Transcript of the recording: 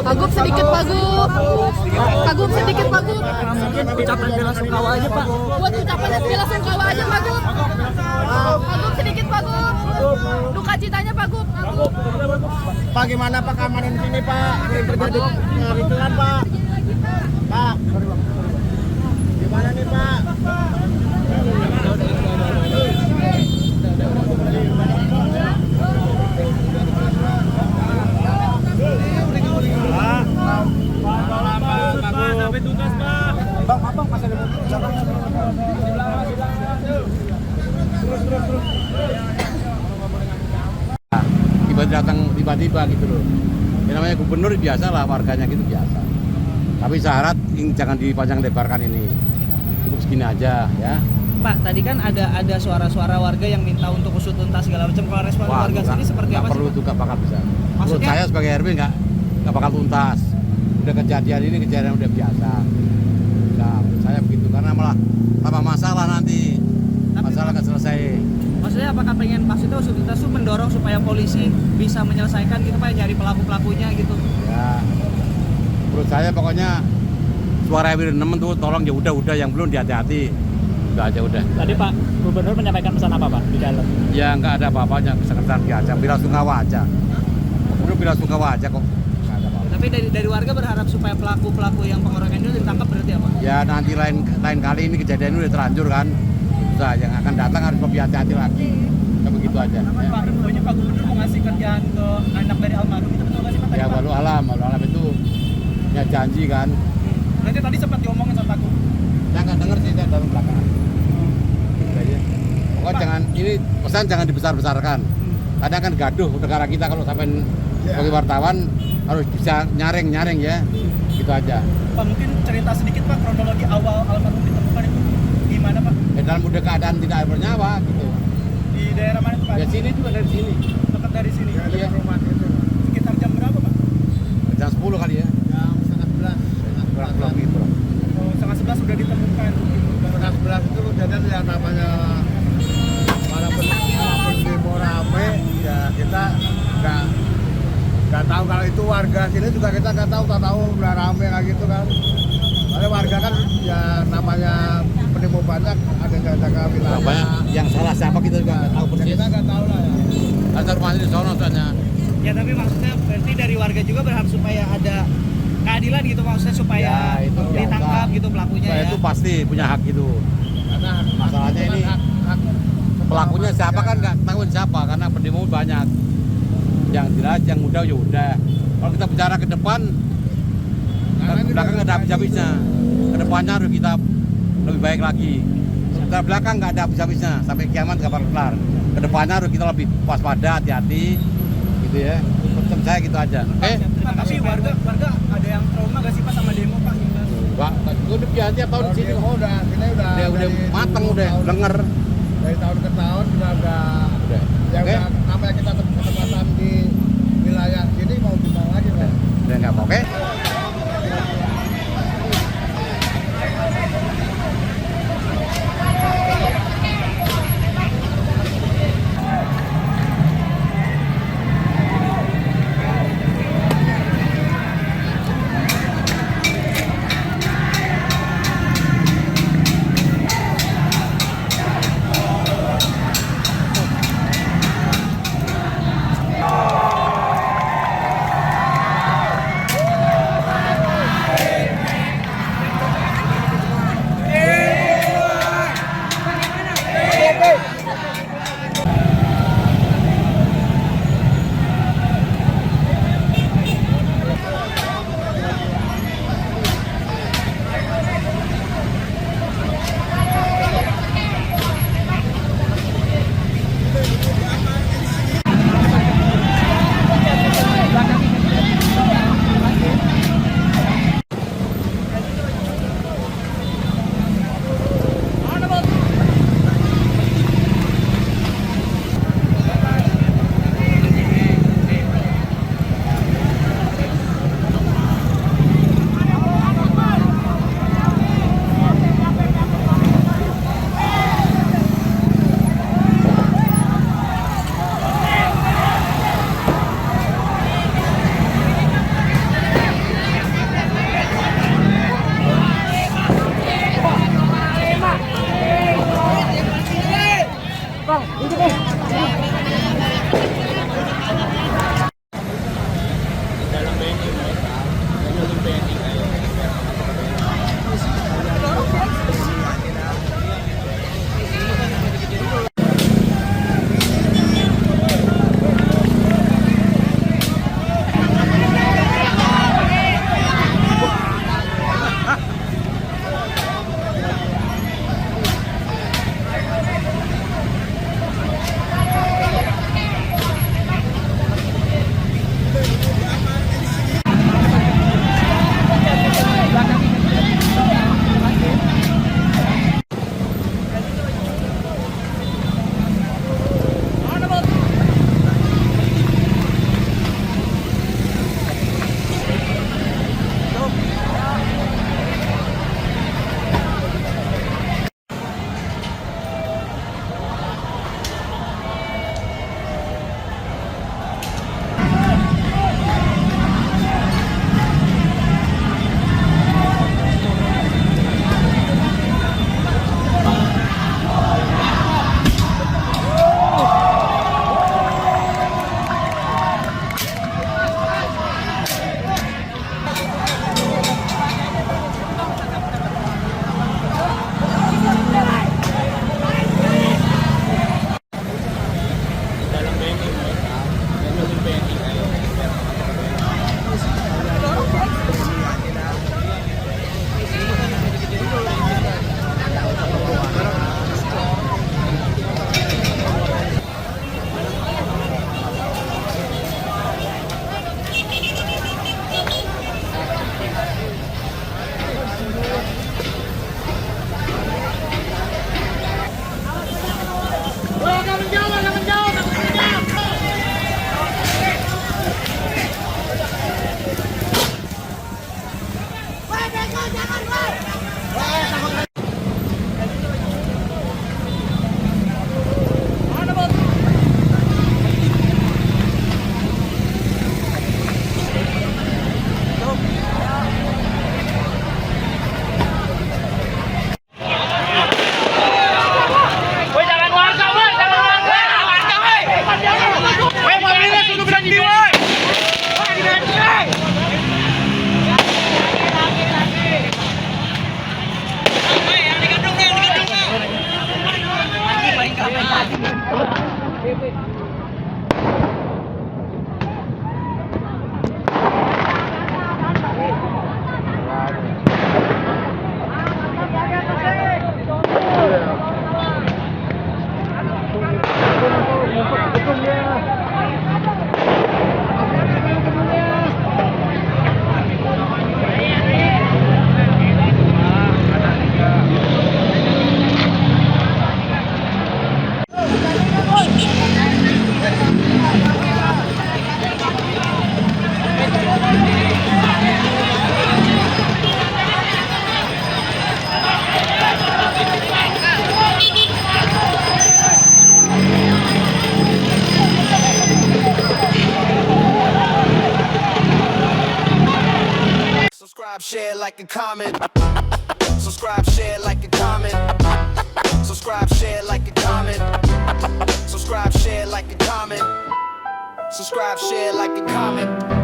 Pagub sedikit Pagub. Pagub sedikit Pagub. Ucapan bela sungkawa aja Pak. Buat ucapan bela sungkawa aja Pagub. Pagub sedikit Pagub. Duka citanya Pagub. Pak, gimana Pak keamanan di sini Pak? Yang terjadi kericuhan Pak. Pak, gimana nih Pak? Sampai tuntas Pak. Bang, masih ada tiba-tiba gitu loh. Yang namanya gubernur biasa lah, warganya gitu biasa. Tapi syarat jangan dipanjang lebarkan ini. Cukup segini aja ya. Pak, tadi kan ada suara-suara warga yang minta untuk usut tuntas segala macam. Kalau respon warga sini seperti apa sih? Perlu juga bakal bisa. Menurut Maksudnya? saya sebagai RW nggak bakal tuntas. Udah kejadian udah biasa. Nah, menurut saya begitu karena malah tambah masalah nanti. Masalah nggak selesai. Maksudnya apakah maksudnya usut tuntas itu mendorong supaya polisi bisa menyelesaikan gitu Pak, nyari pelaku-pelakunya gitu? Ya, menurut saya pokoknya suara RW 6 tuh tolong ya udah yang belum hati-hati. Udah aja udah. Tadi Pak Gubernur menyampaikan pesan apa Pak di dalam? Ya nggak ada apa-apanya, sekedar biasa, bila sungkawa aja. Udah bila sungkawa aja kok. Nggak ada apa-apa. Tapi dari warga berharap supaya pelaku-pelaku yang pengeroyokan itu ditangkap berarti apa? Ya nanti lain kali ini kejadian ini udah terlanjur kan. Udah yang akan datang harus lebih hati-hati lagi. Ya begitu aja. Ya. Pak, infonya Pak Gubernur mau ngasih kerjaan ke anak dari almarhum itu betul nggak sih Pak? Ya walau alam itu ya janji kan. Nanti tadi sempat diomongin sama Pak Gubernur. Saya nggak denger sih, saya dalam belakang. Udah ya. Pokoknya pesan jangan dibesar-besarkan. Kadang kan gaduh negara kita kalau sampai sebagai wartawan harus bisa nyaring ya. Gitu aja. Pak, mungkin cerita sedikit Pak kronologi awal almarhum ditemukan itu gimana Pak? Dalam mudah keadaan tidak bernyawa gitu. Di daerah mana itu Pak? Ya sini juga dari sini. Dekat dari sini. Iya. Sekitar jam berapa Pak? Jam 10 kali ya. Jam setengah 11. Kurang gitu. Oh, setengah 11 sudah ditemukan. Setengah 11 itu kejadian yang namanya para pendemo rame, ya kita nggak tahu kalau itu warga sini juga kita nggak tahu udah rame kayak gitu kan. Soalnya warga kan ya namanya pendemo banyak, ada yang jaga wilayah. Banyak yang salah siapa kita juga nggak tahu Ya, persis. kita nggak tahu lah ya. Asal rumahnya di sono soalnya. Ya tapi maksudnya berarti dari warga juga berharap supaya ada keadilan gitu maksudnya supaya Ya, itu biasa. ditangkap gitu pelakunya Nah, ya. itu pasti punya hak gitu. Karena Masalahnya ini hak pelakunya siapa kan nggak tahu siapa karena pendemo banyak. Yang jelas yang muda ya udah. Kalau kita bicara ke depan, ke belakang nggak ada habis-habisnya. Ke depannya harus kita lebih baik lagi. Ke belakang nggak ada habis-habisnya sampai kiamat nggak bakal kelar. Ke depannya harus kita lebih waspada, hati-hati, gitu ya. Pesan saya gitu aja. Oke? Pak, tapi warga ada yang trauma gak sih Pak sama demo Pak? Pak, udah biasa tiap tahun di sini. udah Udah dari mateng dulu udah, tahun- lenger. dari tahun ke tahun udah Udah. ya Oke? udah namanya kita ketempatan di wilayah sini mau gimana lagi Pak? Udah nggak apa, oke? Subscribe, share, like, and comment. Subscribe, share, like, and comment. Subscribe, share, like, and comment. Subscribe, share, like, and comment. Subscribe, share, like, and comment.